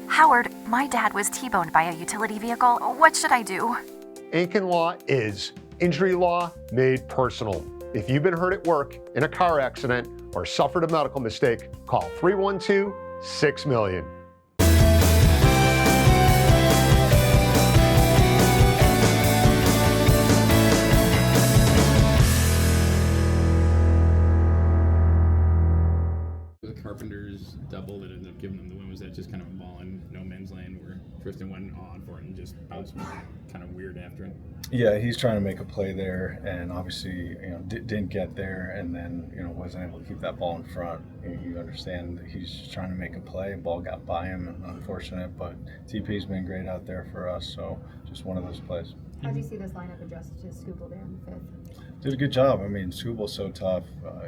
Howard, my dad was T-boned by a utility vehicle. What should I do? Aiken Law is injury law made personal. If you've been hurt at work, in a car accident, or suffered a medical mistake, call 312-6-million. The Carpenters double that ended up giving them the win. Was that just kind of a ball in no man's land where Tristan went on for it and just bounced kind of weird after it? Yeah, he's trying to make a play there, and obviously, didn't get there, and then, wasn't able to keep that ball in front. You understand that he's trying to make a play. Ball got by him, and unfortunate, but TP's been great out there for us, so just one of those plays. How do you see this lineup adjust to Scoobel there in the fifth? Did a good job. I mean, Scoobel's so tough.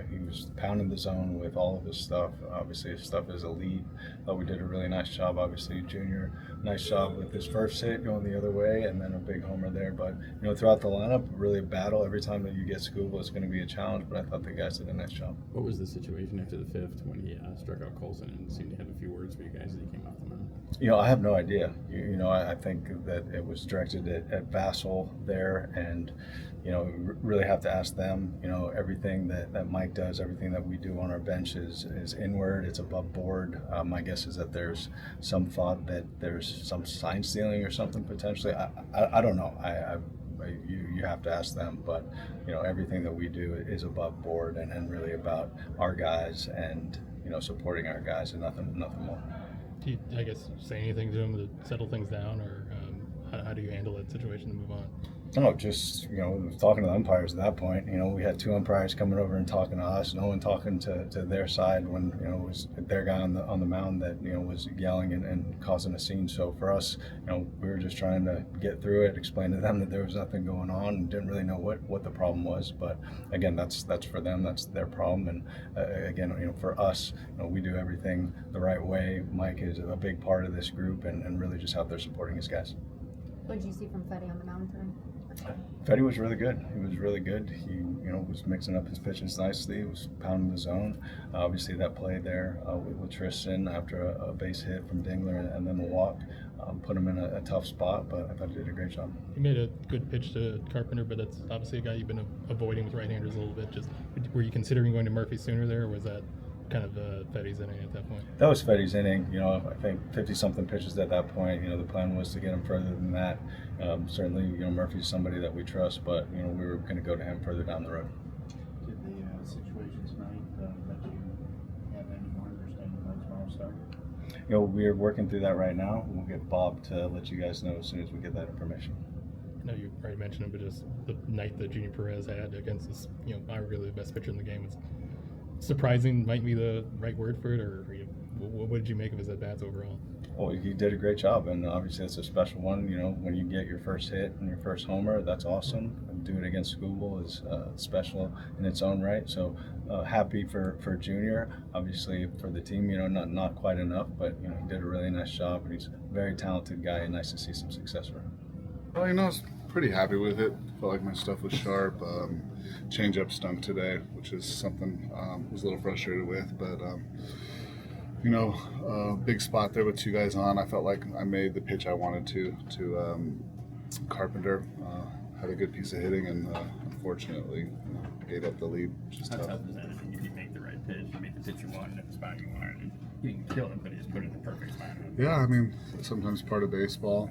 He was pounding the zone with all of his stuff. Obviously, his stuff is elite. Thought we did a really nice job. Obviously, Junior, nice job with his first hit going the other way, and then a big homer there. But, throughout the lineup, really a battle. Every time that you get Scoobel, it's going to be a challenge, but I thought the guys did a nice job. What was the situation after the fifth when he struck out Colson and seemed to have a few words for you guys as he came off the mound? I have no idea. I think that it was directed at Vasil there, and really have to ask them. Everything that Mike does, everything that we do on our bench is inward. It's above board. My guess is that there's some thought that there's some sign stealing or something potentially. I don't know. You have to ask them, but everything that we do is above board and really about our guys and supporting our guys and nothing more. Do you, I guess, say anything to him to settle things down, or how do you handle that situation to move on? No, just, talking to the umpires at that point. We had two umpires coming over and talking to us, no one talking to their side when, it was their guy on the mound that, was yelling and causing a scene. So for us, we were just trying to get through it, explain to them that there was nothing going on and didn't really know what the problem was. But again, that's for them, that's their problem. And again, for us, we do everything the right way. Mike is a big part of this group and really just out there supporting his guys. What did you see from Fedde on the mound today? Fedde was really good. He was really good. He, was mixing up his pitches nicely. He was pounding the zone. Obviously, that play there with Tristan after a base hit from Dingler and then the walk put him in a tough spot, but I thought he did a great job. He made a good pitch to Carpenter, but that's obviously a guy you've been avoiding with right-handers a little bit. Just were you considering going to Murphy sooner there, or was that kind of Fedde's inning at that point? That was Fedde's inning. I think 50-something pitches at that point. The plan was to get him further than that. Certainly, Murphy's somebody that we trust, but we were going to go to him further down the road. Did the situation tonight that you have any more understanding about tomorrow's start? We're working through that right now. We'll get Bob to let you guys know as soon as we get that information. I know you already mentioned it, but just the night that Junior Perez had against this, arguably the best pitcher in the game, was surprising. Might be the right word for it, or what did you make of his at-bats overall? Well, he did a great job, and obviously it's a special one. When you get your first hit and your first homer, that's awesome. And do it against Scoobel is special in its own right. So happy for Junior. Obviously for the team, not quite enough, but he did a really nice job, and he's a very talented guy, and nice to see some success for him. Well, I was pretty happy with it. Felt like my stuff was sharp. Change-up stunk today, which is something I was a little frustrated with, but. Big spot there with two guys on. I felt like I made the pitch I wanted to Carpenter. Had a good piece of hitting and unfortunately gave up the lead, which is tough. How tough is that if you make the right pitch, you make the pitch you wanted at the spot you wanted, and you can kill it, but you just put it in the perfect spot? Yeah, sometimes part of baseball.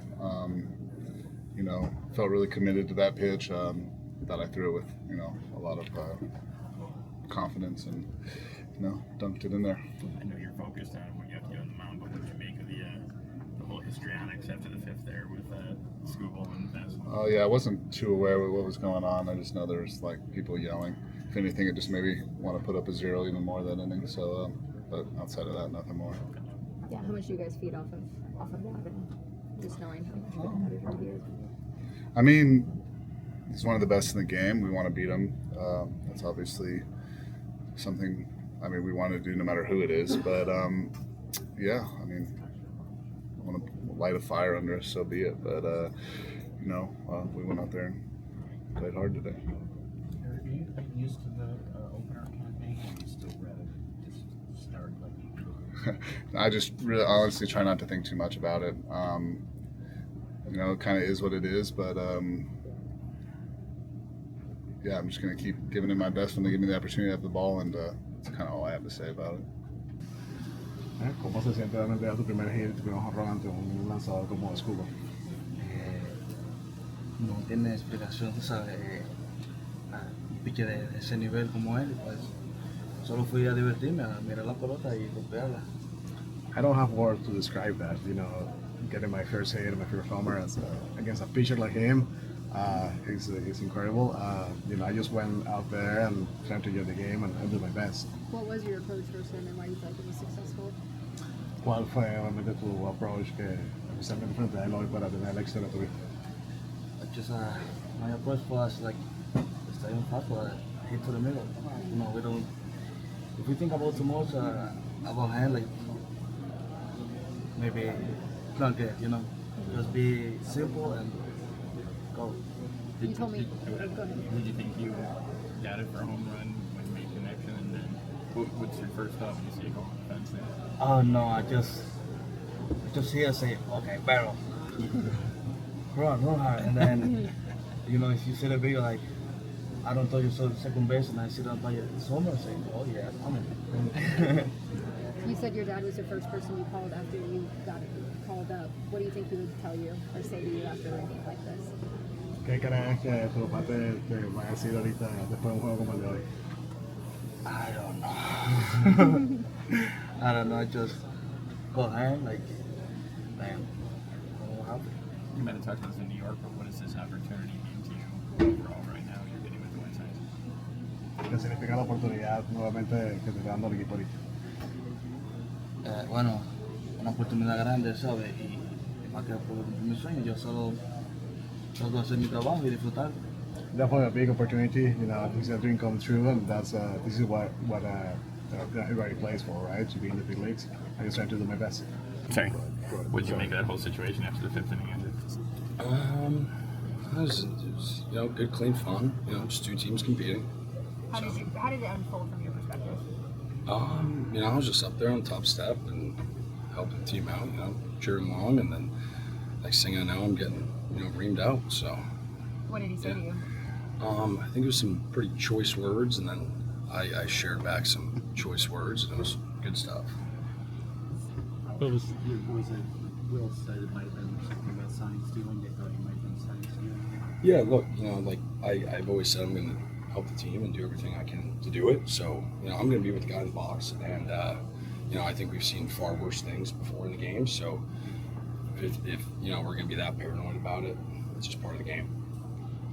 Felt really committed to that pitch. Thought I threw it with, a lot of confidence and, dunked it in there. I know you're focused on what you have to do on the mound, but what did you make of the whole histrionics after the fifth there with Scoobel and Vasil? Oh, yeah, I wasn't too aware of what was going on. I just know there's, people yelling. If anything, it just made me want to put up a zero even more that inning. So, but outside of that, nothing more. Yeah, how much do you guys feed off of that, and just knowing how much of a competitor he is? He's one of the best in the game. We want to beat him. That's obviously something we want to do no matter who it is. But, I want to light a fire under us, so be it. But, we went out there and played hard today. Erick, are you used to the opener campaign, or are you still rather just start like you I just really honestly try not to think too much about it. It kind of is what it is, but yeah, I'm just going to keep giving it my best when they give me the opportunity to have the ball, and that's kind of all I have to say about it. ¿Cómo se siente realmente dar tu primer hit, tu primer jonrón ante un lanzador como Escudo? No tiene explicación, tú sabes, un pitcher de ese nivel como él, pues solo fui a divertirme, a mirar la pelota y golpearla. I don't have words to describe that. Getting my first hit, my first homer against a pitcher like him is incredible. I just went out there and tried to get the game and do my best. What was your approach versus him and why you felt like it was successful? ¿Cuál fue realmente tu approach que especialmente frente a él hoy para tener el éxito que tuviste? Just my approach was like stay on fastball, hit to the middle. We don't. If we think about too much about hand, like maybe plunk it, just be simple and go. You told me. Go ahead. Did you think you got it for a home run when you made connection, and then what's your first thought when you see a goal on the fence? Oh no, I just hear say, okay, barrel. Run hard, and then if you see the video, like I don't throw you so second base, and I sit on player, it's home run, saying, oh yeah, I'm in. You said your dad was the first person you called after you got called up. What do you think he would tell you or say to you after a game like this? ¿Qué crees que tu papá te va a decir ahorita después de un juego como el de hoy? I don't know. I don't know. I just go ahead, like, man, what happened? You might have talked about this in New York, but what does this opportunity mean to you overall right now? You're getting with the White Sox. ¿Qué significa la oportunidad nuevamente que te está dando el equipo ahorita? Bueno, una oportunidad grande, ¿sabes? Y más que por mi sueño, yo solo tengo que hacer mi trabajo y disfrutar. Definitely a big opportunity. This is a dream come true, and this is what everybody plays for, right? To be in the big leagues. I just try to do my best. Sorry. What did you make of that whole situation after the fifth inning ended? It was good, clean fun. Just two teams competing. How did it unfold from your perspective? I was just up there on top step and helping the team out, cheering along, and then next thing I know, I'm getting, reamed out. So. What did he say to you? I think it was some pretty choice words, and then I shared back some choice words, and it was good stuff. What was Your boys that Will said it might have been something about sign stealing. They thought you might have been sign stealing. Yeah, look, I've always said I'm going to help the team and do everything I can to do it. So, I'm going to be with the guy in the box, and I think we've seen far worse things before in the game. So, if we're going to be that paranoid about it, it's just part of the game.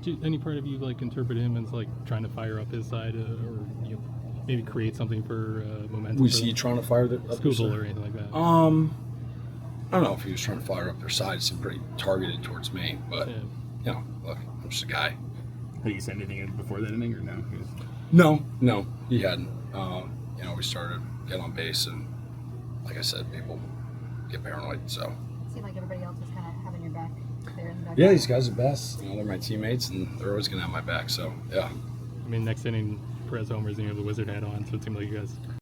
did any part of you interpret him as trying to fire up his side, or maybe create something for momentum? Was he trying to fire up his side? or anything like that? I don't know if he was trying to fire up their side. It seemed pretty targeted towards me, but look, I'm just a guy. Had you said anything before that inning, or no? No, he hadn't. We started getting on base, and like I said, people get paranoid. So. It seemed like everybody else was kind of having your back there in the back. Yeah, these guys are the best. They're my teammates, and they're always gonna have my back. So yeah. Next inning, Perez homers, and you have the Wizard hat on, so it seemed like you guys